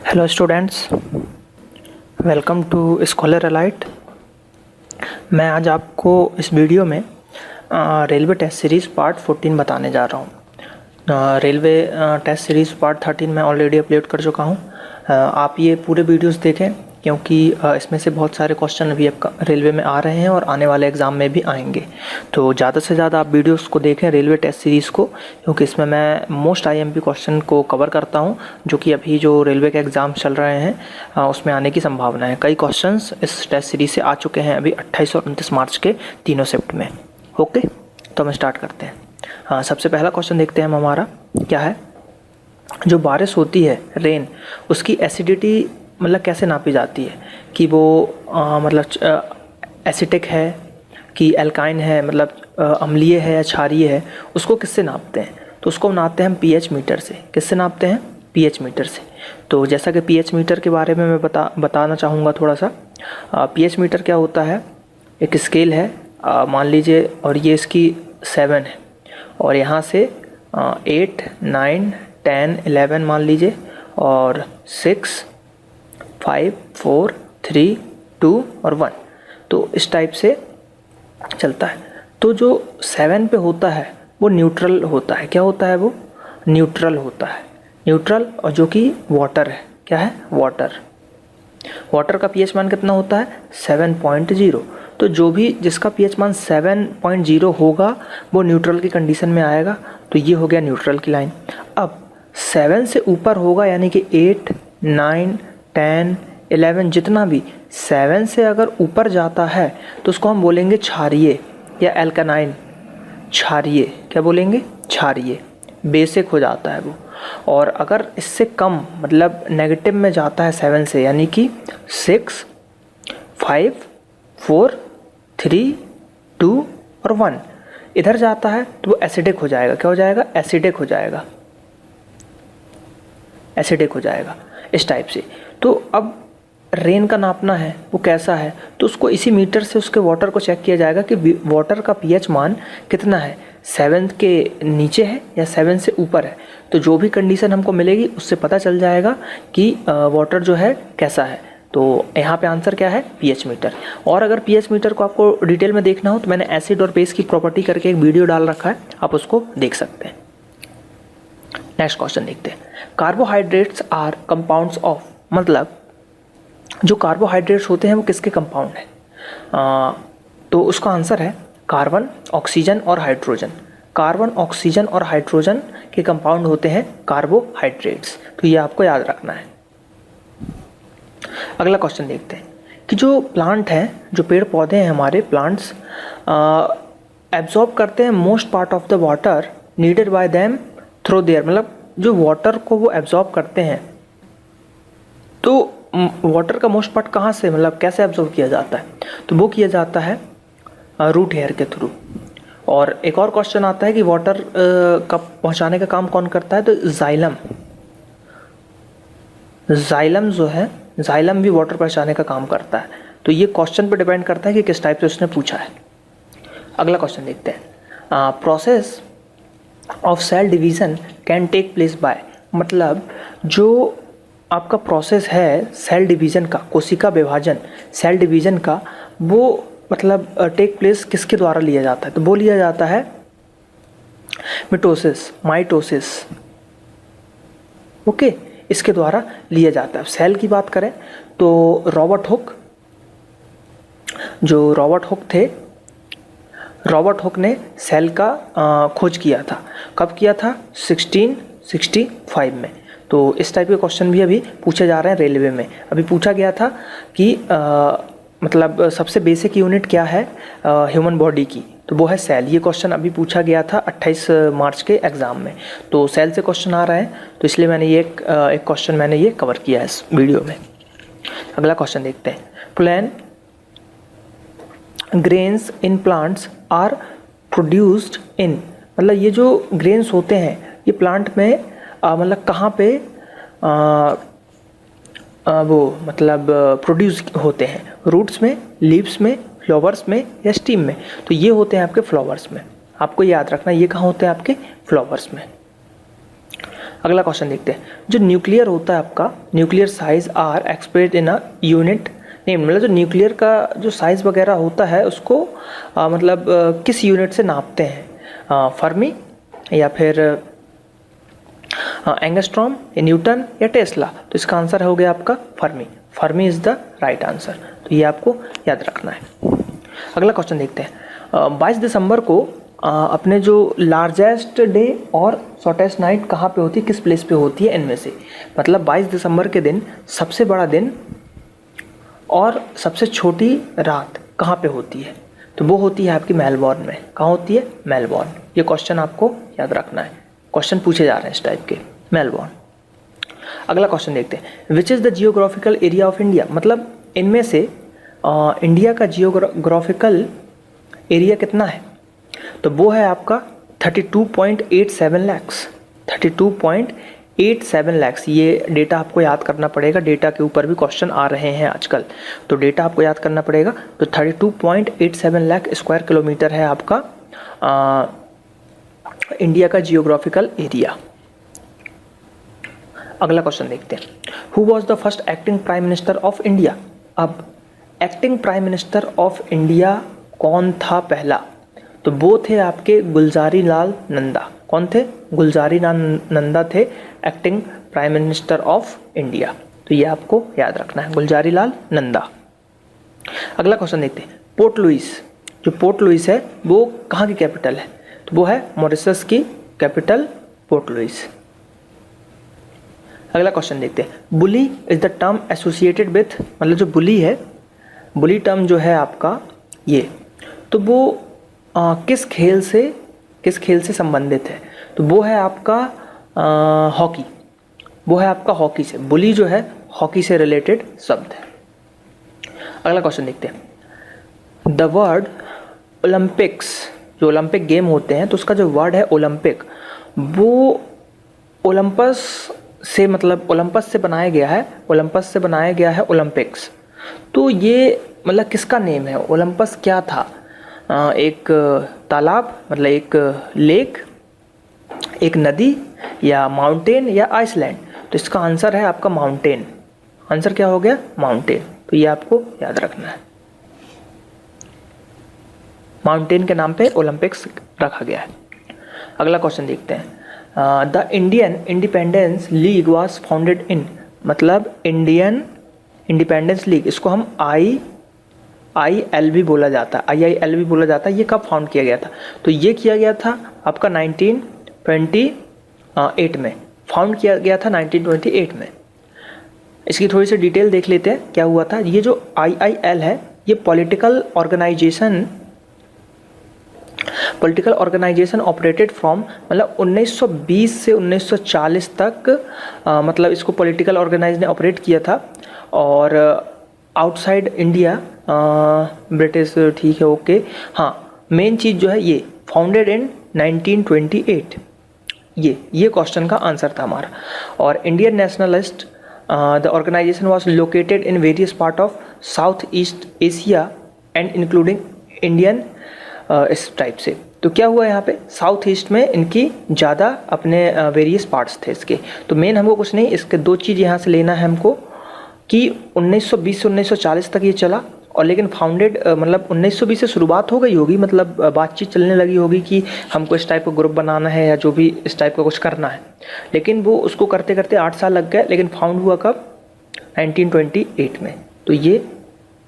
Hello students, welcome to scholar alight. मैं आज आपको इस वीडियो में रेलवे टेस्ट सीरीज़ पार्ट 14 बताने जा रहा हूँ। रेलवे टेस्ट सीरीज़ पार्ट 13 मैं ऑलरेडी अपलोड कर चुका हूँ। आप ये पूरे वीडियोस देखें क्योंकि इसमें से बहुत सारे क्वेश्चन अभी आपका रेलवे में आ रहे हैं और आने वाले एग्ज़ाम में भी आएंगे। तो ज़्यादा से ज़्यादा आप वीडियोस को देखें रेलवे टेस्ट सीरीज़ को, क्योंकि इसमें मैं मोस्ट आईएमपी क्वेश्चन को कवर करता हूं जो कि अभी जो रेलवे के एग्ज़ाम चल रहे हैं उसमें आने की संभावना है। कई क्वेश्चंस इस टेस्ट सीरीज़ से आ चुके हैं अभी 28 और 29 मार्च के तीनों शिफ्ट में। ओके, तो हम स्टार्ट करते हैं। सबसे पहला क्वेश्चन देखते हैं हम, हमारा क्या है। जो बारिश होती है, रेन, उसकी एसिडिटी मतलब कैसे नापी जाती है कि वो मतलब एसिटिक है कि एल्काइन है, मतलब अम्लीय है या क्षारीय है, उसको किससे नापते हैं? तो उसको नापते हैं हम पीएच मीटर से। किससे नापते हैं? पीएच मीटर से। तो जैसा कि पीएच मीटर के बारे में मैं बताना चाहूँगा थोड़ा सा। पीएच मीटर क्या होता है? एक स्केल है, मान लीजिए, और ये इसकी 7 है और यहाँ से 8, 9, 10, 11 मान लीजिए, और 6, 5, 4, 3, 2 और 1। तो इस टाइप से चलता है। तो जो 7 पे होता है वो न्यूट्रल होता है। क्या होता है वो? न्यूट्रल होता है। न्यूट्रल, और जो कि वाटर है। क्या है? वाटर। वाटर का पीएच मान कितना होता है? 7.0। तो जो भी जिसका पीएच मान 7.0 होगा वो न्यूट्रल की कंडीशन में आएगा। तो ये हो गया न्यूट्रल की लाइन। अब 7 से ऊपर होगा, यानी कि 8, 9, 10, 11, जितना भी 7 से अगर ऊपर जाता है तो उसको हम बोलेंगे क्षारीय या एल्कानाइन। क्षारीय, क्या बोलेंगे? क्षारीय। बेसिक हो जाता है वो। और अगर इससे कम मतलब नेगेटिव में जाता है 7 से, यानी कि 6, 5, 4, 3, 2 और 1 इधर जाता है तो वो एसिडिक हो जाएगा। क्या हो जाएगा? एसिडिक हो जाएगा। एसिडिक हो जाएगा इस टाइप से। तो अब रेन का नापना है, वो कैसा है? तो उसको इसी मीटर से उसके वाटर को चेक किया जाएगा कि वाटर का पीएच मान कितना है, 7 के नीचे है या 7 से ऊपर है। तो जो भी कंडीशन हमको मिलेगी उससे पता चल जाएगा कि वाटर जो है कैसा है। तो यहाँ पे आंसर क्या है? PH meter. और अगर पीएच मीटर को आपको डिटेल में देखना हो तो मैंने एसिड और बेस की प्रॉपर्टी करके एक वीडियो डाल रखा है, आप उसको देख सकते हैं। नेक्स्ट क्वेश्चन देखते हैं। कार्बोहाइड्रेट्स आर कंपाउंड्स ऑफ, मतलब जो कार्बोहाइड्रेट्स होते हैं वो किसके कंपाउंड है? तो उसका आंसर है कार्बन, ऑक्सीजन और हाइड्रोजन। कार्बन, ऑक्सीजन और हाइड्रोजन के कंपाउंड होते हैं कार्बोहाइड्रेट्स। तो ये आपको याद रखना है। अगला क्वेश्चन देखते हैं कि जो प्लांट हैं, जो पेड़ पौधे हैं हमारे, प्लांट्स एब्जॉर्ब करते हैं most part of the water needed bye them through their, मतलब जो वाटर को वो एब्जॉर्ब करते हैं। तो वाटर का मोस्ट पार्ट कहाँ से, मतलब कैसे एब्जॉर्ब किया जाता है? तो वो किया जाता है रूट हेयर के थ्रू। और एक और क्वेश्चन आता है कि वाटर का पहुँचाने का काम कौन करता है? तो जाइलम। जाइलम जो है, जाइलम भी वाटर पहुँचाने का काम करता है। तो ये क्वेश्चन पे डिपेंड करता है कि किस टाइप से उसने पूछा है। अगला क्वेश्चन देखते हैं। Process of cell division can take place by, मतलब जो आपका प्रोसेस है सेल डिवीज़न का, कोशिका विभाजन, सेल डिवीज़न का, वो मतलब टेक प्लेस किसके द्वारा लिया जाता है? तो वो लिया जाता है मिटोसिस, माइटोसिस। ओके, इसके द्वारा लिया जाता है। सेल की बात करें तो रॉबर्ट हुक, जो रॉबर्ट हुक थे, रॉबर्ट हुक ने सेल का खोज किया था। कब किया था? 1665 में। तो इस टाइप के क्वेश्चन भी अभी पूछे जा रहे हैं रेलवे में। अभी पूछा गया था कि मतलब सबसे बेसिक यूनिट क्या है ह्यूमन बॉडी की, तो वो है सेल। ये क्वेश्चन अभी पूछा गया था 28 मार्च के एग्ज़ाम में। तो सेल से क्वेश्चन आ रहा है, तो इसलिए मैंने ये एक क्वेश्चन मैंने ये कवर किया है इस वीडियो में। अगला क्वेश्चन देखते हैं। Pollen grains in plants are produced in, मतलब ये जो ग्रेन्स होते हैं ये प्लांट में मतलब कहाँ पे वो मतलब प्रोड्यूस होते हैं? रूट्स में, लीव्स में, फ्लावर्स में या स्टीम में? तो ये होते हैं आपके फ्लावर्स में। आपको याद रखना ये कहाँ होते हैं? आपके फ्लावर्स में। अगला क्वेश्चन देखते हैं, जो न्यूक्लियर होता है आपका, nuclear size are expressed in a unit name, मतलब जो न्यूक्लियर का जो साइज़ वगैरह होता है उसको किस यूनिट से नापते हैं, फर्मी या फिर एंगस्ट्रॉम या न्यूटन या टेस्ला। तो इसका आंसर हो गया आपका Fermi. Fermi is the right answer, तो ये आपको याद रखना है। अगला क्वेश्चन देखते हैं, 22 दिसंबर को अपने जो लार्जेस्ट डे और शॉर्टेस्ट नाइट कहाँ पे होती है, किस प्लेस पे होती है इनमें से। मतलब 22 दिसंबर के दिन सबसे बड़ा दिन और सबसे छोटी रात कहाँ पे होती है, तो वो होती है आपकी मेलबॉर्न में। कहाँ होती है, मेलबॉर्न। ये क्वेश्चन आपको याद रखना है, क्वेश्चन पूछे जा रहे हैं इस टाइप के, मेलबॉर्न। अगला क्वेश्चन देखते हैं, which is the geographical area of India, मतलब इनमें से इंडिया का जियोग्राफिकल एरिया कितना है, तो वो है आपका 32.87 लैक्स। 32.87 लैक्स, ये डेटा आपको याद करना पड़ेगा। डेटा के ऊपर भी क्वेश्चन आ रहे हैं आजकल, तो डेटा आपको याद करना पड़ेगा। तो 32.87 लाख स्क्वायर किलोमीटर है आपका इंडिया का जियोग्राफिकल एरिया। अगला क्वेश्चन देखते हैं, who was the first acting prime minister of India. अब acting prime minister of India कौन था पहला, तो वो थे आपके गुलजारी लाल नंदा। कौन थे, गुलजारी लाल नंदा थे acting prime minister of India, तो ये आपको याद रखना है, गुलजारी लाल नंदा। अगला क्वेश्चन देखते हैं, पोर्ट लुइस, जो पोर्ट लुइस है वो कहाँ की कैपिटल है, तो वो है मॉरिशस की कैपिटल पोर्ट लुइस। अगला क्वेश्चन देखते हैं, bully is the term associated with, मतलब जो बुली है, बुली टर्म जो है आपका ये, तो वो किस खेल से संबंधित है, तो वो है आपका हॉकी। वो है आपका हॉकी से, बुली जो है हॉकी से रिलेटेड शब्द है। अगला क्वेश्चन देखते हैं, द वर्ड ओलंपिक्स, जो ओलंपिक गेम होते हैं तो उसका जो वर्ड है ओलंपिक, वो ओलंपस से, मतलब ओलंपस से बनाया गया है, ओलंपस से बनाया गया है ओलंपिक्स। तो ये मतलब किसका नेम है, ओलंपस क्या था, एक तालाब, मतलब एक लेक, एक नदी, या माउंटेन, या आइसलैंड। तो इसका आंसर है आपका माउंटेन। आंसर क्या हो गया, माउंटेन। तो ये आपको याद रखना है, माउंटेन के नाम पे ओलंपिक्स रखा गया है। अगला क्वेश्चन देखते हैं, the Indian independence league was founded in, मतलब इंडियन इंडिपेंडेंस लीग, इसको हम IIL भी बोला जाता है, IIL भी बोला जाता है। ये कब फाउंड किया गया था, तो ये किया गया था आपका 1928 में, फाउंड किया गया था 1928 में। इसकी थोड़ी सी डिटेल देख लेते हैं क्या हुआ था। ये जो IIL है, ये पॉलिटिकल ऑर्गेनाइजेशन ऑपरेटेड फ्रॉम, मतलब 1920 से 1940 तक, मतलब इसको पॉलिटिकल ऑर्गेनाइज ने ऑपरेट किया था। और आउटसाइड इंडिया ब्रिटिश, ठीक है, ओके, हाँ, मेन चीज़ जो है ये फाउंडेड इन 1928, ये क्वेश्चन का आंसर था हमारा। और Indian nationalist, the organisation was located in various part of south east Asia and including Indian, इस टाइप से। तो क्या हुआ यहाँ पे, साउथ ईस्ट में इनकी ज़्यादा अपने वेरियस पार्ट्स थे इसके। तो मेन हमको कुछ नहीं, इसके दो चीज़ यहाँ से लेना है हमको, कि 1920 से 1940 तक ये चला, और लेकिन फाउंडेड, मतलब 1920 से शुरुआत हो गई होगी, मतलब बातचीत चलने लगी होगी कि हमको इस टाइप का ग्रुप बनाना है या जो भी इस टाइप का कुछ करना है, लेकिन वो उसको करते करते 8 साल लग गए। लेकिन फाउंड हुआ कब, 1928 में। तो ये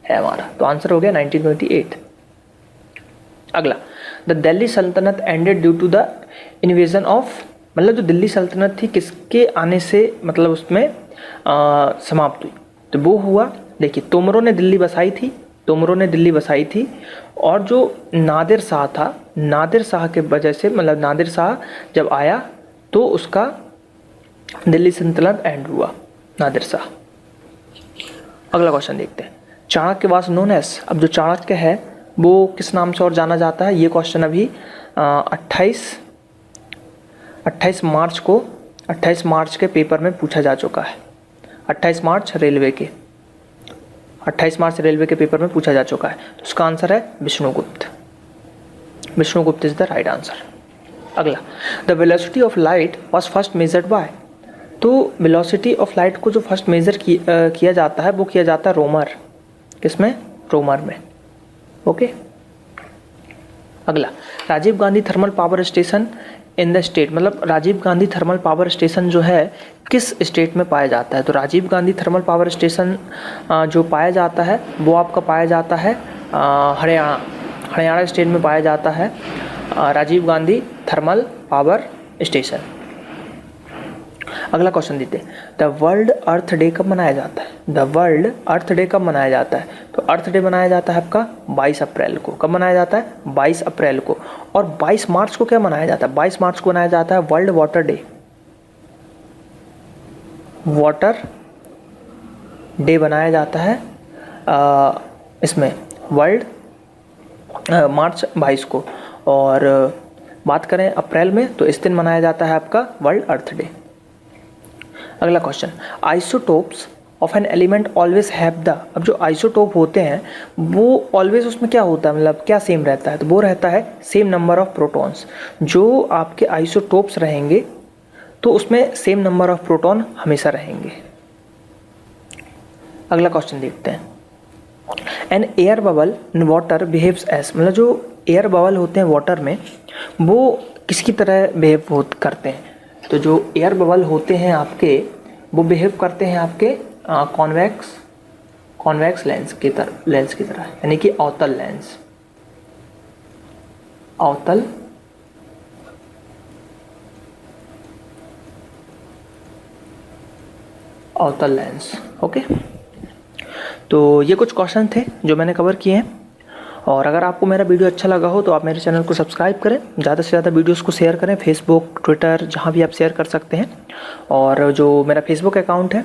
है हमारा, तो आंसर हो गया 1928। अगला, the Delhi sultanate ended due to the invasion of, मतलब जो दिल्ली सल्तनत थी किसके आने से, मतलब उसमें समाप्त हुई, तो वो हुआ, देखिए, तोमरों ने दिल्ली बसाई थी, और जो नादिर शाह था, नादिर शाह के वजह से, मतलब नादिर शाह जब आया तो उसका दिल्ली सल्तनत एंड हुआ, नादिर शाह। अगला क्वेश्चन देखते हैं, चाणक्य वाज नोन एज, अब जो चाणक्य है वो किस नाम से और जाना जाता है, ये क्वेश्चन अभी 28 मार्च के पेपर में पूछा जा चुका है। 28 मार्च रेलवे के पेपर में पूछा जा चुका है। तो उसका आंसर है Vishnugupta is the right answer. अगला, the velocity of light was first measured by, तो वेलोसिटी ऑफ लाइट को जो फर्स्ट मेज़र किया जाता है वो किया जाता है रोमर, किसमें, रोमर में। ओके, अगला Rajiv Gandhi thermal power station in the state, मतलब Rajiv Gandhi thermal power station जो है किस स्टेट में पाया जाता है। तो Rajiv Gandhi thermal power station जो पाया जाता है वो आपका पाया जाता है हरियाणा स्टेट में पाया जाता है Rajiv Gandhi thermal power station. अगला क्वेश्चन देते हैं, द वर्ल्ड अर्थ डे कब मनाया जाता है। द वर्ल्ड अर्थ डे कब मनाया जाता है। तो अर्थ डे मनाया जाता है आपका 22 अप्रैल को। कब मनाया जाता है, 22 अप्रैल को। और 22 मार्च को क्या मनाया जाता है, 22 मार्च को मनाया जाता है world water day. Water day बनाया जाता है इसमें वर्ल्ड मार्च 22 को। और बात करें अप्रैल में तो इस दिन मनाया जाता है आपका वर्ल्ड अर्थ डे। अगला question, isotopes of an element always have the. अब जो आइसोटोप होते हैं वो ऑलवेज उसमें क्या होता है, मतलब क्या सेम रहता है। तो वो रहता है सेम नंबर ऑफ प्रोटॉन्स। जो आपके आइसोटोप्स रहेंगे तो उसमें सेम नंबर ऑफ प्रोटॉन हमेशा रहेंगे। अगला क्वेश्चन देखते हैं, an air bubble in water behaves as, मतलब जो एयर बबल होते हैं वाटर में वो किसकी तरह बिहेव करते हैं। तो जो एयर बबल होते हैं आपके वो बिहेव करते हैं आपके कॉन्वेक्स लेंस की तरह, यानी कि अवतल लेंस। ओके, तो ये कुछ क्वेश्चन थे जो मैंने कवर किए हैं। और अगर आपको मेरा वीडियो अच्छा लगा हो तो आप मेरे चैनल को सब्सक्राइब करें, ज़्यादा से ज़्यादा वीडियोस को शेयर करें, फेसबुक, ट्विटर, जहाँ भी आप शेयर कर सकते हैं। और जो मेरा फेसबुक अकाउंट है,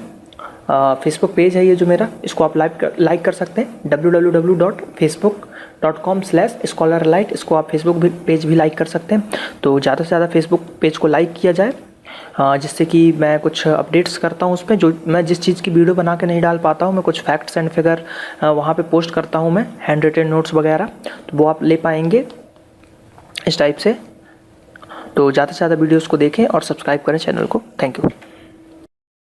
फेसबुक पेज है ये जो मेरा, इसको आप लाइक कर सकते हैं, www.facebook.com/scholarlight। इसको आप फेसबुक पेज भी लाइक कर सकते हैं। तो ज़्यादा से ज़्यादा फेसबुक पेज को लाइक किया जाए, जिससे कि मैं कुछ अपडेट्स करता हूँ उस पर। जो मैं जिस चीज़ की वीडियो बना के नहीं डाल पाता हूँ, मैं कुछ फैक्ट्स एंड फिगर वहाँ पे पोस्ट करता हूँ मैं, हैंड रिटन नोट्स वगैरह, तो वो आप ले पाएंगे इस टाइप से। तो ज़्यादा से ज़्यादा वीडियोस को देखें और सब्सक्राइब करें चैनल को। Thank you.